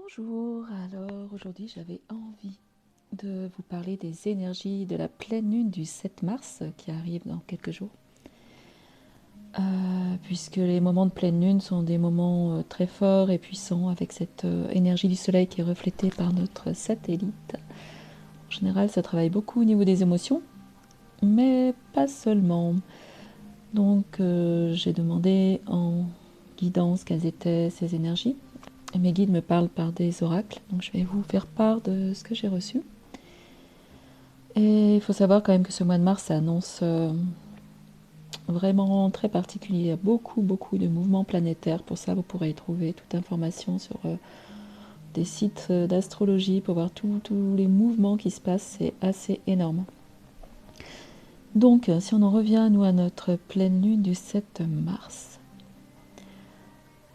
Bonjour, alors aujourd'hui j'avais envie de vous parler des énergies de la pleine lune du 7 mars qui arrive dans quelques jours. Puisque les moments de pleine lune sont des moments très forts et puissants avec cette énergie du soleil qui est reflétée par notre satellite. En général ça travaille beaucoup au niveau des émotions, mais pas seulement. Donc j'ai demandé en guidance quelles étaient ces énergies. Et mes guides me parlent par des oracles, donc je vais vous faire part de ce que j'ai reçu. Et il faut savoir quand même que ce mois de mars s'annonce vraiment très particulier. Il y a beaucoup de mouvements planétaires. Pour ça, vous pourrez trouver toute information sur des sites d'astrologie pour voir tous les mouvements qui se passent. C'est assez énorme. Donc, si on en revient, nous, à notre pleine lune du 7 mars,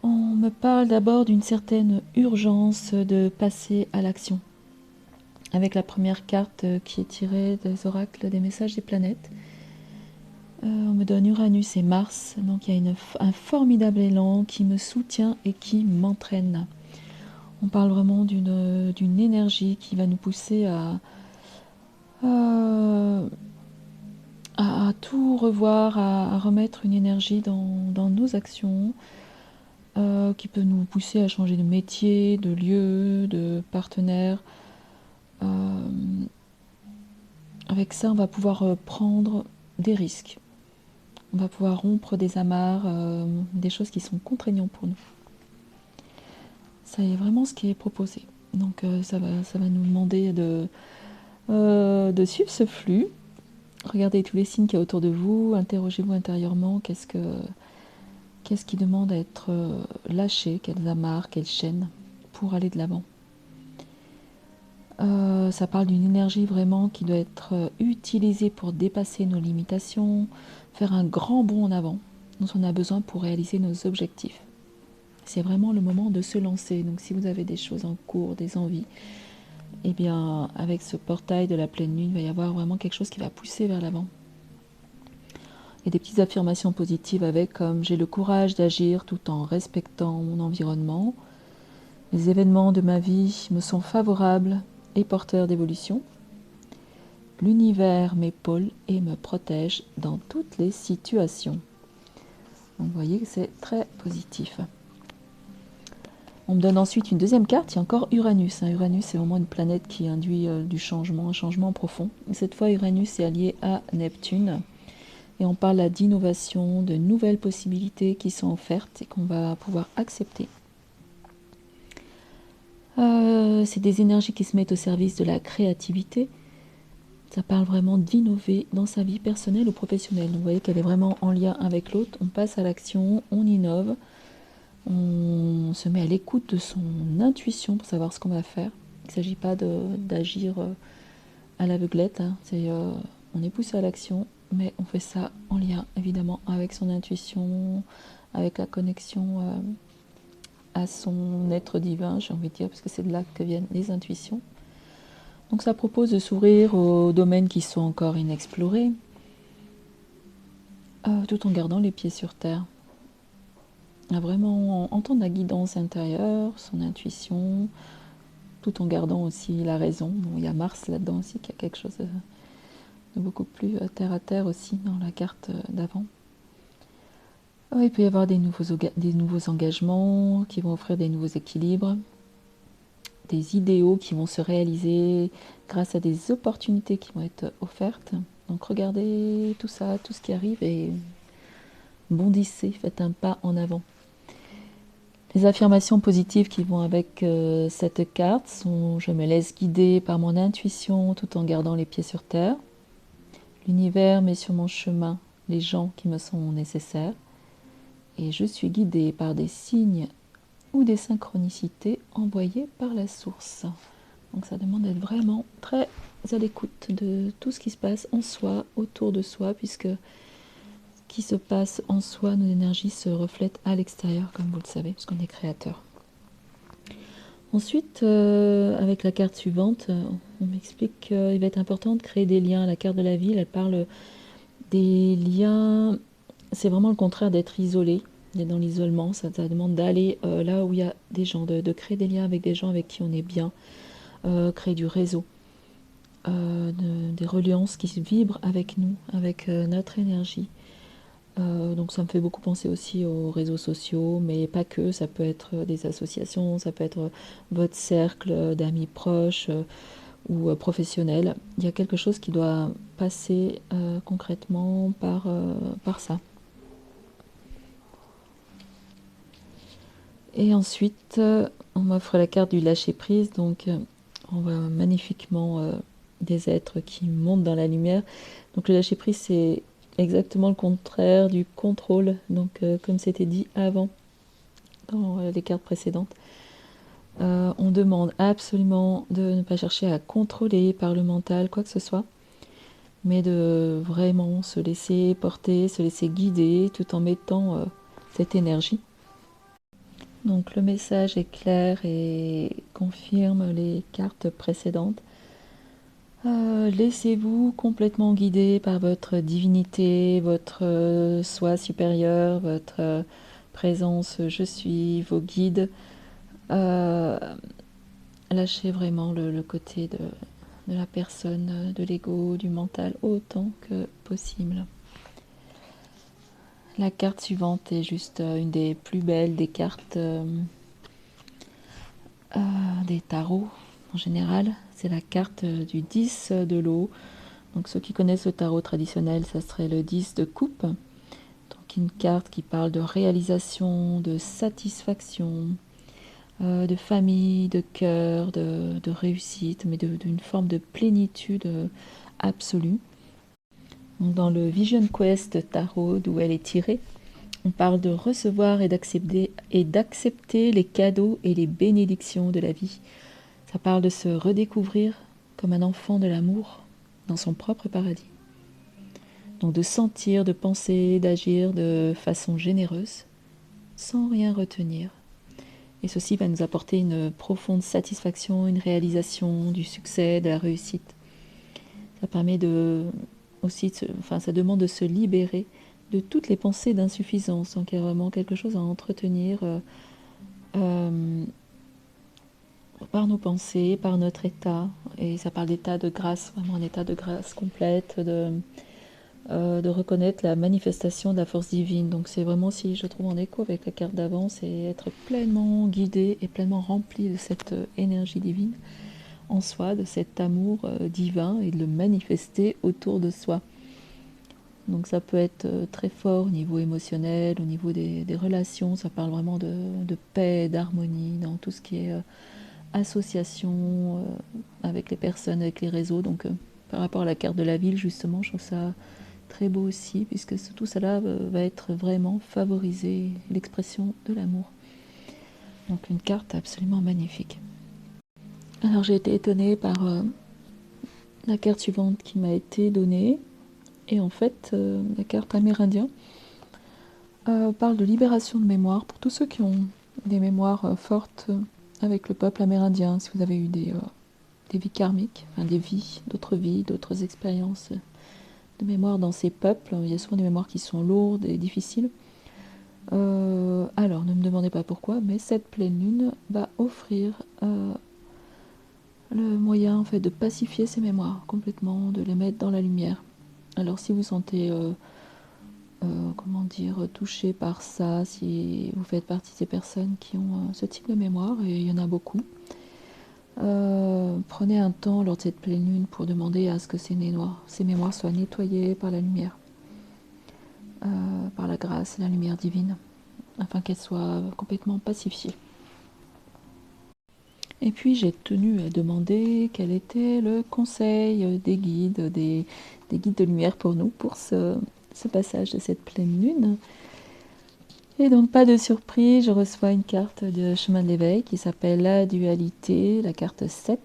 on me parle d'abord d'une certaine urgence de passer à l'action. Avec la première carte qui est tirée des oracles des messages des planètes. On me donne Uranus et Mars, donc il y a un formidable élan qui me soutient et qui m'entraîne. On parle vraiment d'une énergie qui va nous pousser à tout revoir, à remettre une énergie dans nos actions, qui peut nous pousser à changer de métier, de lieu, de partenaire. Avec ça, on va pouvoir prendre des risques. On va pouvoir rompre des amarres, des choses qui sont contraignantes pour nous. Ça est vraiment ce qui est proposé. Donc ça va nous demander de suivre ce flux. Regardez tous les signes qu'il y a autour de vous, interrogez-vous intérieurement, qu'est-ce qui demande à être lâché, quelles amarres, quelles chaînes, pour aller de l'avant. Ça parle d'une énergie vraiment qui doit être utilisée pour dépasser nos limitations, faire un grand bond en avant dont on a besoin pour réaliser nos objectifs. C'est vraiment le moment de se lancer. Donc si vous avez des choses en cours, des envies, eh bien avec ce portail de la pleine lune, il va y avoir vraiment quelque chose qui va pousser vers l'avant. Il y a des petites affirmations positives avec comme j'ai le courage d'agir tout en respectant mon environnement. Les événements de ma vie me sont favorables et porteurs d'évolution. L'univers m'épaule et me protège dans toutes les situations. Donc vous voyez que c'est très positif. On me donne ensuite une deuxième carte, il y a encore Uranus. Uranus, c'est vraiment une planète qui induit du changement, un changement profond. Cette fois, Uranus est allié à Neptune. Et on parle d'innovation, de nouvelles possibilités qui sont offertes et qu'on va pouvoir accepter. C'est des énergies qui se mettent au service de la créativité. Ça parle vraiment d'innover dans sa vie personnelle ou professionnelle. Donc vous voyez qu'elle est vraiment en lien avec l'autre. On passe à l'action, on innove. On se met à l'écoute de son intuition pour savoir ce qu'on va faire. Il ne s'agit pas d'agir à l'aveuglette. On est poussé à l'action, mais on fait ça en lien évidemment avec son intuition, avec la connexion à son être divin, j'ai envie de dire, parce que c'est de là que viennent les intuitions. Donc ça propose de s'ouvrir aux domaines qui sont encore inexplorés, tout en gardant les pieds sur terre. À vraiment entendre la guidance intérieure, son intuition, tout en gardant aussi la raison. Bon, il y a Mars là-dedans aussi qui a quelque chose de beaucoup plus terre à terre aussi dans la carte d'avant. Il peut y avoir des nouveaux engagements qui vont offrir des nouveaux équilibres, des idéaux qui vont se réaliser grâce à des opportunités qui vont être offertes. Donc regardez tout ça, tout ce qui arrive et bondissez, faites un pas en avant. Les affirmations positives qui vont avec cette carte sont « Je me laisse guider par mon intuition tout en gardant les pieds sur terre. L'univers met sur mon chemin les gens qui me sont nécessaires. Et je suis guidée par des signes ou des synchronicités envoyées par la source. » Donc ça demande d'être vraiment très à l'écoute de tout ce qui se passe en soi, autour de soi, puisque ce qui se passe en soi, nos énergies se reflètent à l'extérieur, comme vous le savez, parce qu'on est créateur. Ensuite, avec la carte suivante, on m'explique qu'il va être important de créer des liens. La carte de la ville, elle parle des liens, c'est vraiment le contraire d'être isolé. d'être dans l'isolement, ça demande d'aller là où il y a des gens, de créer des liens avec des gens avec qui on est bien, créer du réseau, des reliances qui vibrent avec nous, avec notre énergie. Donc ça me fait beaucoup penser aussi aux réseaux sociaux, mais pas que, ça peut être des associations, ça peut être votre cercle d'amis proches ou professionnels. Il y a quelque chose qui doit passer concrètement par ça. Et ensuite, on m'offre la carte du lâcher-prise, donc on voit magnifiquement des êtres qui montent dans la lumière. Donc le lâcher-prise, c'est exactement le contraire du contrôle, donc comme c'était dit avant dans les cartes précédentes. On demande absolument de ne pas chercher à contrôler par le mental quoi que ce soit, mais de vraiment se laisser porter, se laisser guider tout en mettant cette énergie. Donc le message est clair et confirme les cartes précédentes. Laissez-vous complètement guider par votre divinité, votre soi supérieur, votre présence je suis, vos guides. Euh, Lâchez vraiment le côté de la personne, de l'ego, du mental, autant que possible. La carte suivante est juste une des plus belles des cartes des tarots en général. C'est la carte du 10 de l'eau. Donc ceux qui connaissent le tarot traditionnel, ça serait le 10 de coupe. Donc une carte qui parle de réalisation, de satisfaction, de famille, de cœur, de réussite, mais d'une forme de plénitude absolue. Donc dans le Vision Quest Tarot, d'où elle est tirée, on parle de recevoir et d'accepter les cadeaux et les bénédictions de la vie. Ça parle de se redécouvrir comme un enfant de l'amour dans son propre paradis. Donc de sentir, de penser, d'agir de façon généreuse, sans rien retenir. Et ceci va nous apporter une profonde satisfaction, une réalisation du succès, de la réussite. Ça permet ça demande de se libérer de toutes les pensées d'insuffisance. Donc il y a vraiment quelque chose à entretenir par nos pensées, par notre état. Et ça parle d'état de grâce, vraiment un état de grâce complète, de reconnaître la manifestation de la force divine. Donc c'est vraiment, si je trouve en écho avec la carte d'avant, c'est être pleinement guidé et pleinement rempli de cette énergie divine en soi, de cet amour divin et de le manifester autour de soi. Donc ça peut être très fort au niveau émotionnel, au niveau des relations, ça parle vraiment de paix, d'harmonie dans tout ce qui est association avec les personnes, avec les réseaux. Donc par rapport à la carte de la ville, justement, je trouve ça très beau aussi, puisque tout cela va être vraiment favoriser l'expression de l'amour. Donc une carte absolument magnifique. Alors j'ai été étonnée par la carte suivante qui m'a été donnée. Et en fait, la carte amérindien parle de libération de mémoire pour tous ceux qui ont des mémoires fortes avec le peuple amérindien. Si vous avez eu des vies karmiques, enfin des vies, d'autres expériences de mémoire dans ces peuples, il y a souvent des mémoires qui sont lourdes et difficiles. Alors, ne me demandez pas pourquoi, mais cette pleine lune va offrir le moyen en fait, de pacifier ces mémoires complètement, de les mettre dans la lumière. Alors, si vous sentez touché par ça, si vous faites partie de ces personnes qui ont ce type de mémoire, et il y en a beaucoup, prenez un temps lors de cette pleine lune pour demander à ce que ces mémoires soient nettoyées par la lumière, par la grâce et la lumière divine, afin qu'elles soient complètement pacifiées. Et puis j'ai tenu à demander quel était le conseil des guides, des guides de lumière pour nous, pour ce passage de cette pleine lune. Et donc pas de surprise, je reçois une carte de chemin de l'éveil qui s'appelle la dualité, la carte 7.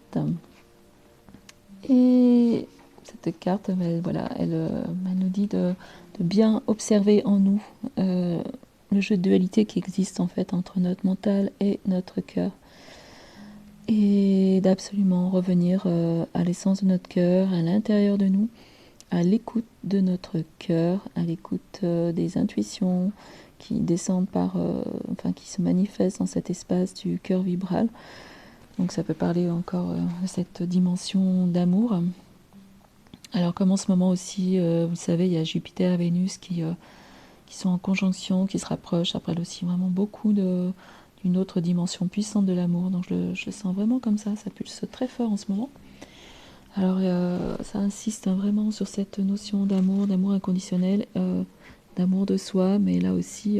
Et cette carte, elle nous dit de bien observer en nous le jeu de dualité qui existe en fait entre notre mental et notre cœur. Et d'absolument revenir à l'essence de notre cœur, à l'intérieur de nous, à l'écoute de notre cœur, à l'écoute des intuitions qui descendent enfin qui se manifestent dans cet espace du cœur vibral. Donc ça peut parler encore de cette dimension d'amour. Alors comme en ce moment aussi, vous le savez, il y a Jupiter et Vénus qui sont en conjonction, qui se rapprochent, après aussi vraiment beaucoup d'une autre dimension puissante de l'amour. Donc je le sens vraiment comme ça pulse très fort en ce moment. Alors ça insiste vraiment sur cette notion d'amour inconditionnel, d'amour de soi, mais là aussi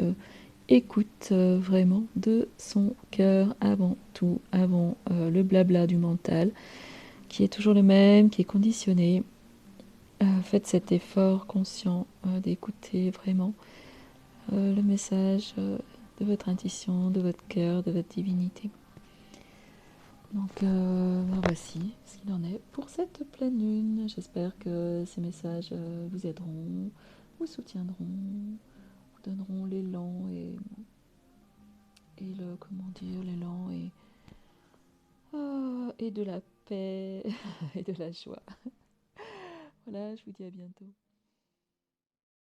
écoute vraiment de son cœur avant tout, avant le blabla du mental, qui est toujours le même, qui est conditionné. Faites cet effort conscient d'écouter vraiment le message de votre intuition, de votre cœur, de votre divinité. Donc voici ce qu'il en est pour cette pleine lune. J'espère que ces messages vous aideront, vous soutiendront, vous donneront l'élan et le comment dire l'élan et de la paix et de la joie. Voilà, je vous dis à bientôt.